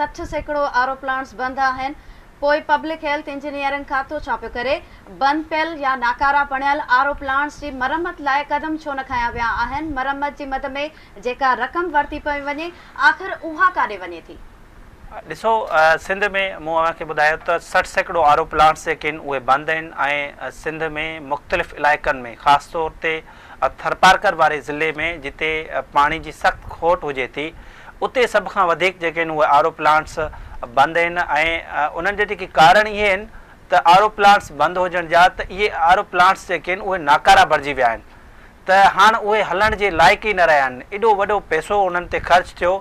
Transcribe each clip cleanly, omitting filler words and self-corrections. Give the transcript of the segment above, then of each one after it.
60 सैकड़ो आरो प्लांट्स बंद आहिनि, पोइ पब्लिक हेल्थ इंजीनियरिंग खातो छा पियो करे बंद पियल या नाकारा पणियल आरो प्लांट्स जी मरम्मत लाइ कदम छो न खया विया आहिनि? मरम्मत जी मद में जेका रक़म वरिती पई वञे आख़िर उहा काॾे वञे थी? ॾिसो, सिंध में मूं अव्हांखे ॿुधायो त 60 सैकड़ो आरो प्लांट्स जेके आहिनि उहे बंदि आहिनि ऐं सिंध में मुख़्तलिफ़ इलाइक़नि में ख़ासि तौर ते थरपारकर वारे ज़िले में जिते पाणी जी सख़्त खोट हुजे थी उते सभ खां वधीक जेके आहिनि उहे आरो प्लांट्स बंदि आहिनि ऐं उन्हनि जा जेके कारण इहे आहिनि त आरो प्लांट्स बंदि हुजण जा त इहे आरो प्लांट्स जेके आहिनि उहे नाकारा भरिजी विया आहिनि त हाणे उहे हलण जे लाइक़ु ई न रहिया आहिनि। एॾो वॾो पैसो उन्हनि ते ख़र्चु थियो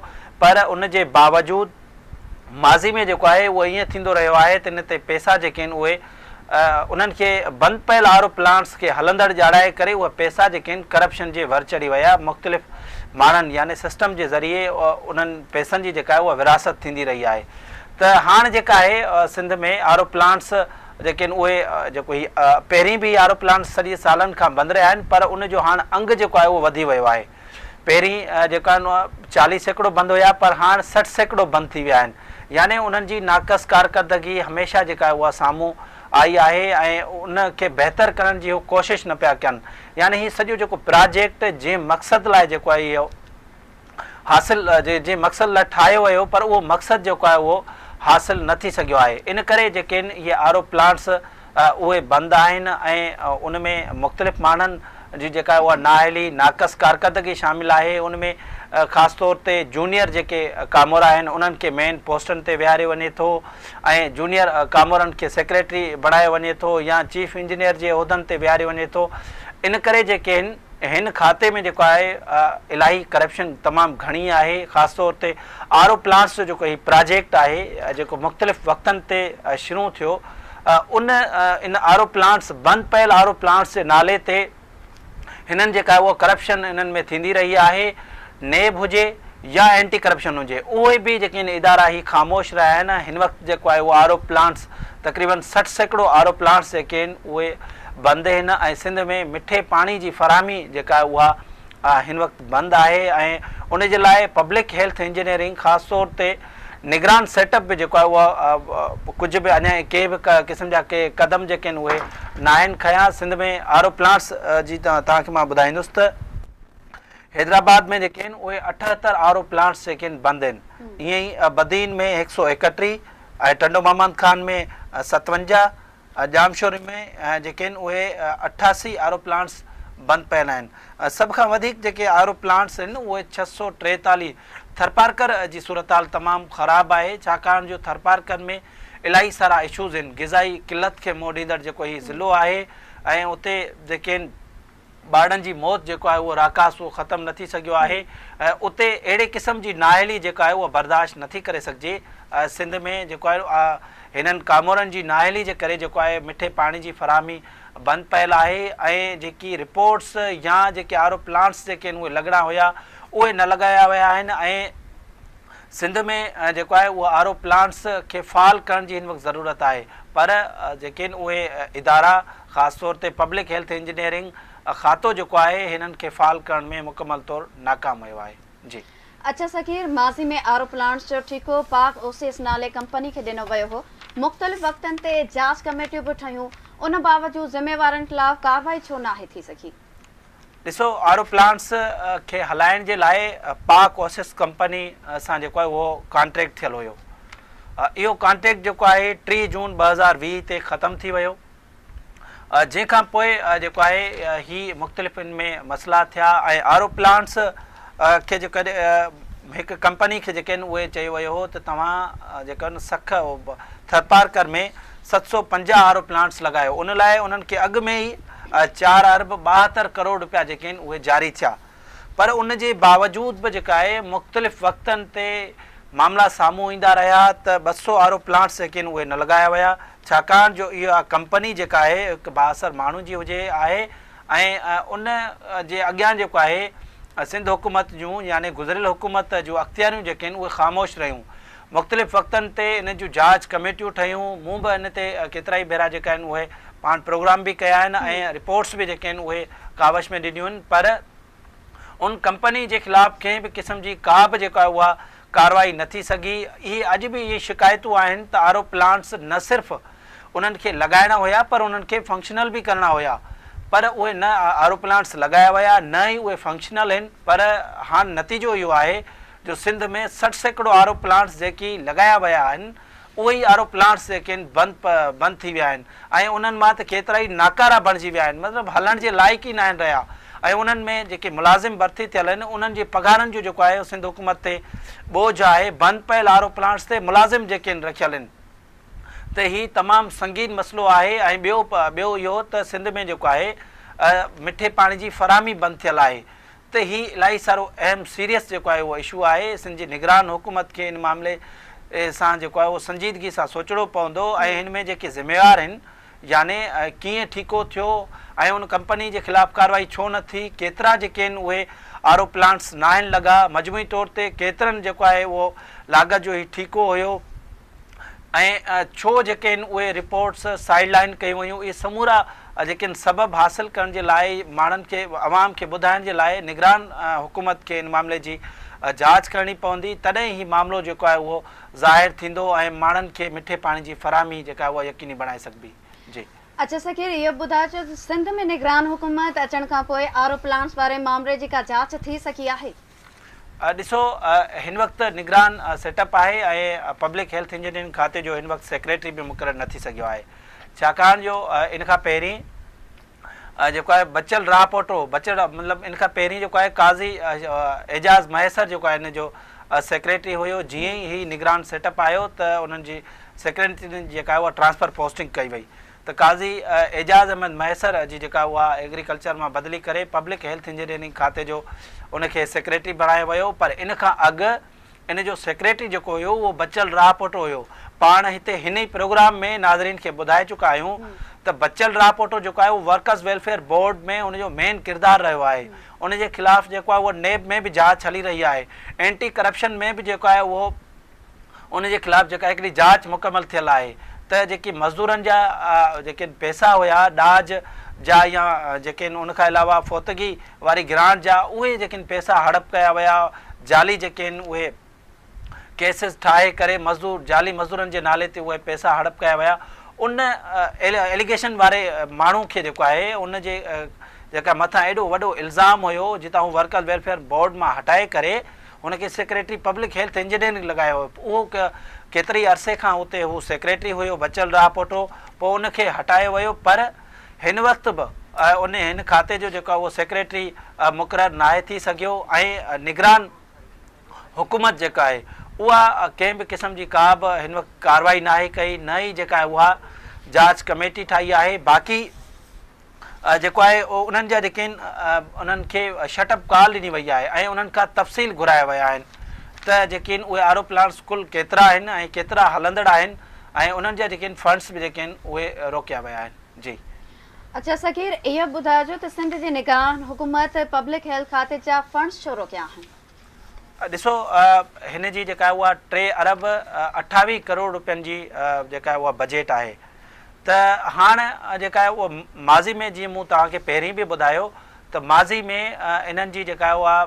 पर उन जे बावजूदि माज़ी में जेको आहे उहो ईअं थींदो रहियो आहे त इन ते पैसा जेके आहिनि उहे उन्हनि खे बंदि पियल आरो प्लांट्स खे हलंदड़ ॼाणाए करे उहे पैसा जेके आहिनि करप्शन जे भर चढ़ी विया। मुख़्तलिफ़ माण्हुनि यानी सिस्टम जे ज़रिए उन्हनि पैसनि जी जेका आहे उहा विरासत थींदी रही आहे। त हाणे जेका आहे सिंध में आरो प्लांट्स जेके आहिनि उहे जेको पहिरीं बि आरो प्लांट्स सॼे सालनि खां बंदि रहिया आहिनि पर उनजो हाणे अंग जेको आहे उहो वधी वियो आहे। पहिरीं जेका आहिनि 40 सैकड़ो बंदि हुया पर हाणे 60 सैकड़ो बंदि थी विया आहिनि। यानी उन्हनि जी नाक़स कारकर्दगी हमेशह जेका आहे उहा साम्हूं आई आहे ऐं उनखे बहितर करण जी उहो कोशिशि न पिया कनि। यानी हीउ सॼो जेको प्रोजेक्ट जंहिं मक़सद लाइ जेको आहे इहो हासिल जंहिं मक़सद लाइ ठाहियो वियो पर उहो मक़सदु जेको आहे उहो हासिल न थी सघियो आहे। इन करे जेके आहिनि इहे आरो प्लांट्स उहे बंदि आहिनि ऐं उन में मुख़्तलिफ़ माण्हुनि जी जेका आहे उहा नाअहली नाक़स कारकर्दगी शामिल आहे। उन में ख़ासि तौर ते जूनियर जेके कामोरा आहिनि उन्हनि खे मेन पोस्टनि ते विहारियो वञे थो ऐं जूनियर कामोरनि खे सेक्रेटरी बणायो वञे थो या चीफ इंजीनियर जे उहिदनि ते विहारियो वञे थो। इन करे जेके आहिनि हिन खाते में जेको आहे इलाही करप्शन तमामु घणी आहे। ख़ासि तौर ते आरो प्लांट्स जो जेको हीउ प्रोजेक्ट आहे जेको मुख़्तलिफ़ वक़्तनि ते शुरू थियो इन आरो प्लांट्स बंदि पियल आरो प्लांट्स जे नाले ते हिननि जेका आहे उहा करप्शन इन्हनि में थींदी रही आहे। नेब हुजे या एंटी करप्शन हुजे उहे बि जेके आहिनि इदारा ही ख़ामोश रहिया आहिनि। हिन वक़्तु जेको आहे उहो आरो प्लांट्स तक़रीबन 60 सैकड़ो आरो प्लांट्स जेके आहिनि उहे बंदि आहिनि ऐं सिंध में मिठे पाणी जी फरहमी जेका आहे उहा हिन वक़्तु बंदि आहे ऐं उन जे लाइ पब्लिक हेल्थ इंजीनियरिंग ख़ासि तौर ते निगरान सेटअप बि जेको आहे उहा कुझु बि अञा के बि क़िस्म जा के क़दम जेके आहिनि उहे न आहिनि खयां। सिंध में आरो प्लांट्स जी तव्हांखे मां ॿुधाईंदुसि त हैदराबाद में जेके आहिनि उहे 78 आरो प्लांट्स जेके आहिनि बंदि आहिनि। ईअं ई बदीन में 131 ऐं टंडो मोहम्मद खान में 57 जामशोरी में जेके आहिनि उहे 88 आरो प्लांट्स बंदि पियल आहिनि। सभ खां वधीक जेके आरो प्लांट्स आहिनि उहे 643। थरपारकर जी सूरत हाल तमामु ख़राबु आहे छाकाणि जो थरपारकर में इलाही सारा इशूज़ आहिनि। ग़िज़ाई किलत खे मोड़ ॾींदड़ जेको हीउ ज़िलो आहे ऐं उते जेके आहिनि ॿारनि जी मौत जेको आहे उहो राकास उहो ख़तमु न थी सघियो आहे। उते अहिड़े क़िस्म जी नाअहली जेका आहे उहा बर्दाश्त नथी करे सघिजे। सिंध में जेको आहे हिननि कामोरनि जी नाअहली जे करे जेको आहे मिठे पाणी जी फरहमी बंदि पियल आहे ऐं जेकी रिपोर्ट्स या जेके आरो प्लांट्स जेके आहिनि उहे लॻणा हुया उहे न लॻाया विया आहिनि ऐं सिंध में जेको आहे उहो आरो प्लांट्स खे फ़ाल करण जी हिन वक़्तु ज़रूरत आहे पर जेके आहिनि उहे इदारा ख़ासि तौर ते पब्लिक हेल्थ इंजीनियरिंग खातो जेको आहे हिननि खे फ़ाल करण में मुकमल तौर नाकाम वियो आहे। जी अच्छा सकीर, माज़ी में आरो प्लांट्स जो ठेको पाक ओसिस नाले कंपनी खे ॾिनो वियो हो। मुख़्तलिफ़ वक़्तनि ते जांच कमेटियूं बि ठहियूं, उन बावजूदि ज़िम्मेवारनि ख़िलाफ़ कार्रवाई छो नाहे थी सघी? ॾिसो, आरो प्लांट्स खे हलाइण जे लाइ पाक ओसिस कंपनी सां जेको आहे उहो कॉन्ट्रैक्ट थियल हुयो। इहो कॉन्ट्रैक्ट जेको आहे 3 जून 2020 ते ख़तमु थी वियो। जंहिंखां पोइ जेको आहे ही मुख़्तलिफ़ इन में मसइला थिया ऐं आरो प्लांट्स खे जेको हिकु कंपनी खे जेके आहिनि उहे चयो वियो हो त तव्हां जेका आहिनि थरपारकर में 750 आरो प्लांट्स लॻायो। उन लाइ उन्हनि खे अॻु में ई 4 अरब 72 करोड़ रुपया जेके आहिनि उहे जारी थिया पर उन जे बावजूदि बि जेका आहे मुख़्तलिफ़ वक़्तनि ते मामला साम्हूं ईंदा रहिया त 200 आरो प्लांट्स जेके आहिनि उहे न लॻाया विया छाकाणि जो इहा कंपनी जेका आहे हिकु बाअसर माण्हू जी हुजे आहे ऐं उन जे अॻियां जेको आहे सिंध हुकूमत जूं यानी गुज़िरियल हुकूमत जूं अख़्तियारियूं जेके आहिनि उहे ख़ामोश रहियूं। मुख़्तलिफ़ वक़्तनि ते इन जूं जांच कमेटियूं ठहियूं। मूं बि इन ते केतिरा ई भेरा जेका आहिनि उहे पाण प्रोग्राम बि कया आहिनि ऐं रिपोर्ट्स बि जेके आहिनि उहे कावश में ॾिनियूं आहिनि पर उन कंपनी जे ख़िलाफ़ कंहिं बि क़िस्म जी का बि जेका उहा कार्रवाई न थी सघी। इहे अॼु बि इहे शिकायतूं आहिनि त आर ओ प्लांट्स न सिर्फ़ु उन्हनि खे लॻाइणा हुया पर उन्हनि खे फंक्शनल बि करणा हुया, पर उहे न आर ओ प्लांट्स लॻाया विया, न ई उहे फंक्शनल आहिनि। पर हाणे नतीजो इहो आहे जो सिंध में 60 सैकड़ो आर ओ प्लांट्स जेकी लॻाया विया आहिनि उहे ई आर ओ प्लांट्स जेके आहिनि बंदि थी विया आहिनि ऐं उन्हनि मां त केतिरा ई नाकारा बणिजी विया आहिनि, मतिलबु हलण जे लाइक़ ई न आहिनि रहिया। ऐं उन्हनि में जेके मुलाज़िम भर्ती थियल आहिनि उन्हनि जे पघारनि जो जेको आहे सिंध हुकूमत ते बोझ आहे, बंदि पियल आर ओ प्लांट्स ते मुलाज़िम जेके आहिनि रखियल आहिनि, त हीउ तमामु संगीन मसइलो आहे। ऐं ॿियो इहो त सिंध में जेको आहे मिठे पाणी जी फराहमी बंदि थियल आहे, त हीउ इलाही सारो अहम सीरियस जेको आहे उहो इशू आहे। सिंध जी निगरान हुकूमत खे इन मामले सां जेको आहे उहो संजीदगी सां सोचणो पवंदो ऐं हिन में जेके ज़िम्मेवार आहिनि यानी कीअं ठीको थियो ऐं उन कंपनी जे ख़िलाफ़ु कार्रवाई छो न थी, केतिरा जेके आहिनि उहे आर ओ प्लांट्स न आहिनि लॻा, मजमूई तौर ते केतिरनि जेको आहे उहो लाॻत जो ई ठीको हुयो ऐं छो जेके आहिनि उहे रिपोर्ट्स साइड लाइन कयूं वयूं। इहे समूरा जेके आहिनि सबबु हासिलु करण जे लाइ माण्हुनि खे अवाम खे ॿुधाइण जे लाइ निगरान हुकूमत खे इन मामले जी जांच करणी पवंदी, तॾहिं ही मामिलो जेको आहे उहो ज़ाहिर थींदो ऐं माण्हुनि खे मिठे पाणी जी फराहमी जेका आहे उहा यकीनी बणाए सघिबी। जी अच्छा सकीर, इहो ॿुधाइजो त सिंध में निगरान हुकूमत अचण खां पोइ आर ओ प्लांट्स वारे मामले जी का जांच थी सघी आहे? ॾिसो, हिन वक़्तु निगरान सेटअप आहे ऐं पब्लिक हेल्थ इंजीनियरिंग खाते जो हिन वक़्तु सेक्रेटरी बि मुक़ररु न थी सघियो आहे, छाकाणि जो इन खां पहिरीं जेको आहे बचल रापोटो मतिलबु इन खां पहिरीं जेको आहे काज़ी एजाज़ मैसर जेको आहे इन जो सेक्रेटरी हुयो। जीअं ई ही निगरान सेटअप आयो त उन्हनि जी सेक्रेटरी जेका आहे उहा ट्रांसफ़र पोस्टिंग कई वई, त काज़ी एजाज़ अहमद मैसर जी जेका उहा एग्रीकल्चर मां बदिली करे पब्लिक हेल्थ इंजीनियरिंग खाते जो उनखे सेक्रेटरी बणायो वियो। पर इन खां अॻु इन जो सेक्रेटरी जेको हुयो उहो बचल रापोटो हुयो। पाण हिते हिन ई प्रोग्राम में नाज़रीन खे ॿुधाए चुका आहियूं त बचल रापोटो जेको आहे उहो वर्कर्स वेलफेयर बोर्ड में उनजो मेन किरदारु रहियो आहे। उनजे ख़िलाफ़ु जेको आहे उहो नेब में बि जांच हली रही आहे, एंटी करप्शन में बि जेको आहे उहो उनजे ख़िलाफ़ु जेका हिकिड़ी जांच मुकमल थियल आहे त जेकी मज़दूरनि जा जेके पैसा हुया ॾाज जा या जेके आहिनि उनखां अलावा फोतगी वारी ग्रांट जा उहे जेके आहिनि पैसा हड़प कया विया, जाली जेके आहिनि उहे केसिस ठाहे करे जाली मज़दूरनि जे नाले ते उहे पैसा हड़प कया विया। उन एलिगेशन वारे माण्हू खे जेको आहे उन जे जेका मथां एॾो वॾो इल्ज़ाम हुयो जितां हू वर्कर वेलफेयर बोर्ड मां हटाए करे हुनखे सेक्रेटरी पब्लिक हेल्थ इंजीनियरिंग लॻायो हुयो। उहो केतिरे अरसे खां उते हू सेक्रेटरी हुयो बचल रापोटो, पोइ उनखे हटायो वियो। पर हिन वक़्तु बि हिन खाते जो जेको आहे उहो सेक्रेटरी मुक़ररु नाहे थी सघियो ऐं निगरान हुकूमत जेका आहे उहा कंहिं बि क़िस्म जी का बि हिन वक़्तु कार्रवाई नाहे कई, न ई जेका आहे उहा जांच कमेटी ठाही आहे। बाक़ी जेको आहे उन्हनि जा जेके आहिनि उन्हनि खे शटअप कॉल ॾिनी वई आहे ऐं उन्हनि खां तफ़सील घुराया विया आहिनि त जेके आहिनि उहे आर ओ प्लांट्स कुल केतिरा आहिनि ऐं केतिरा हलंदड़ आहिनि ऐं उन्हनि जा जेके आहिनि फंड्स बि जेके आहिनि उहे रोकिया विया आहिनि। जी अच्छा सकीर, इहो ॿुधाइजो त सिंध जी निगरान हुकूमत पब्लिक हेल्थ खाते जा फंड्स छो रोकिया आहिनि? ॾिसो, हिन जी जेका आहे उहा 3 अरब 28 करोड़ रुपयनि जी जेका आहे उहा बजट आहे। त हाणे जेका आहे उहा माज़ी में जीअं मूं तव्हांखे पहिरीं बि ॿुधायो त माज़ी में इन्हनि जी जेका आहे उहा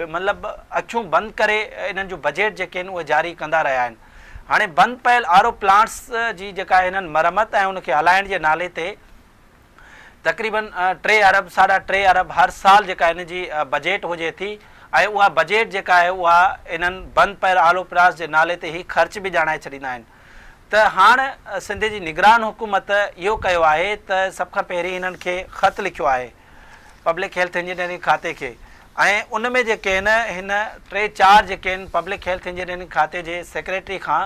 मतिलबु अखियूं बंदि करे इन्हनि जो बजट जेके आहिनि उहे जारी कंदा रहिया आहिनि। हाणे बंदि पियल आर ओ प्लांट्स जी जेका आहे हिननि मरमत ऐं उनखे हलाइण जे नाले ते तक़रीबन 3 अरब 3.5 अरब हर साल जेका हिन जी बजट हुजे थी ऐं उहा बजट जेका आहे उहा इन्हनि बंदि पियल आर ओ प्लांट्स जे नाले ते ई ख़र्च बि ॼाणाए छॾींदा आहिनि। त हाणे सिंध जी निगरान हुकूमत इहो कयो आहे त सभ खां पहिरीं हिननि खे ख़त लिखियो आहे पब्लिक हेल्थ इंजीनियरिंग खाते खे ऐं उन में जेके आहिनि हिन 3-4 जेके आहिनि पब्लिक हेल्थ इंजीनियरिंग खाते जे सेक्रेटरी खां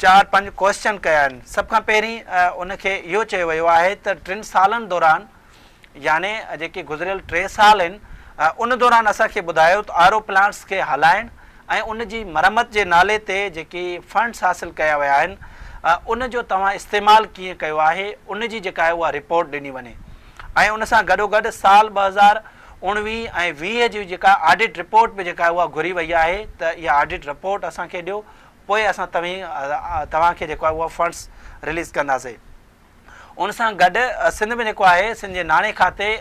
4-5 क्वेश्चन कया आहिनि। सभ खां पहिरीं उनखे इहो चयो वियो आहे त 3 सालनि दौरान यानी जेके गुज़िरियल 3 साल आहिनि उन दौरान असांखे ॿुधायो त आर ओ प्लांट्स खे हलाइण ऐं उन जी मरमत जे नाले ते जेकी फंड्स हासिलु कया विया आहिनि उन जो तव्हां इस्तेमालु कीअं कयो आहे उन जी जेका आहे उहा रिपोर्ट ॾिनी वञे ऐं उन सां गॾोगॾु साल 2019 ऐं 20 जी जेका ऑडिट रिपोर्ट बि जेका आहे उहा घुरी वई आहे त इहा ऑडिट रिपोर्ट असांखे ॾियो, पोइ असां तव्हांखे जेको आहे उहा फंड्स रिलीज़ कंदासीं। उन सां गॾु सिंध में जेको आहे सिंध जे नाणे खाते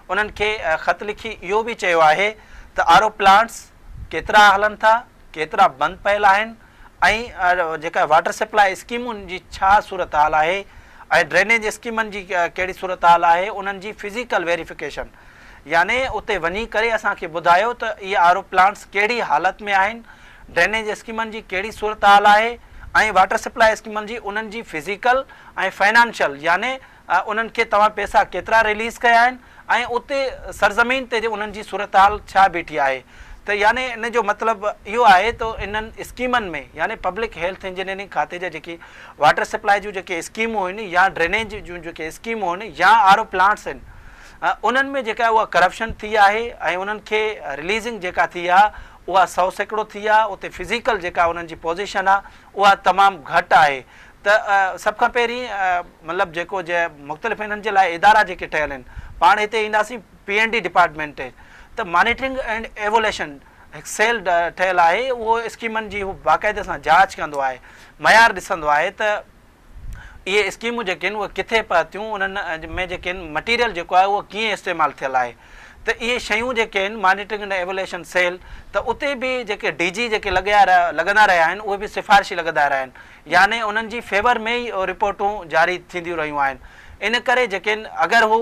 उन्हनि खे ख़त लिखी इहो बि चयो आहे त आर ओ प्लांट्स केतिरा हलनि था, केतिरा बंदि पियल आहिनि ऐं जेका वाटर सप्लाई स्कीमुनि जी छा सूरत हाल आहे ऐं ड्रेनेज स्कीमनि जी कहिड़ी सूरत हाल आहे, उन्हनि जी फिज़िकल वेरिफिकेशन, यानी उते वञी करे असांखे ॿुधायो त इहे आर ओ प्लांट्स कहिड़ी हालति में आहिनि, ड्रेनेज स्कीमनि जी कहिड़ी सूरत हाल आहे ऐं वाटर सप्लाई स्कीमनि जी उन्हनि जी फिज़िकल ऐं फाइनेंशियल, यानी उन्हनि खे तव्हां पैसा केतिरा रिलीज़ कया आहिनि ऐं उते सरज़मीन ते उन्हनि जी सूरत हाल छा बीठी आहे। त यानी इन जो मतिलबु इहो आहे त इन्हनि स्कीमनि में यानी पब्लिक हेल्थ इंजीनियरिंग खाते जा जेकी वाटर सप्लाई जूं जेके स्कीमूं आहिनि या ड्रेनेज जूं जेके स्कीमूं आहिनि या आर ओ प्लांट्स आहिनि, उन्हनि में जेका उहा करप्शन थी आहे ऐं उन्हनि खे रिलीज़िंग जेका थी आहे उहा 100% थी आहे। उते फिज़िकल जेका उन्हनि जी पोज़ीशन आहे उहा तमामु घटि आहे। त सभ खां पहिरीं मतिलबु जेको मुख़्तलिफ़ हिननि जे लाइ इदारा जेके ठहियल आहिनि, पाण हिते ईंदासीं PND डिपार्टमेंट ते, त मॉनिटरिंग एंड एवोल्यूशन हिकु सेल ठहियल आहे, उहो स्कीमनि जी उहो बाक़ाइदे सां जांच कंदो आहे, मयार ॾिसंदो आहे त इहे स्कीमूं जेके आहिनि उहे किथे पहुतियूं, उन्हनि में जेके आहिनि मटीरियल जेको आहे उहो कीअं इस्तेमालु थियल आहे। त इहे शयूं जेके आहिनि मॉनिटरिंग एंड एवोल्यूशन सेल, त उते बि जेके DG जेके लॻंदा रहिया आहिनि उहे बि सिफ़ारिशी लॻंदा रहिया आहिनि, यानी उन्हनि जी फेवर में ई रिपोर्टूं जारी थींदियूं रहियूं आहिनि। इन करे जेके आहिनि अगरि हू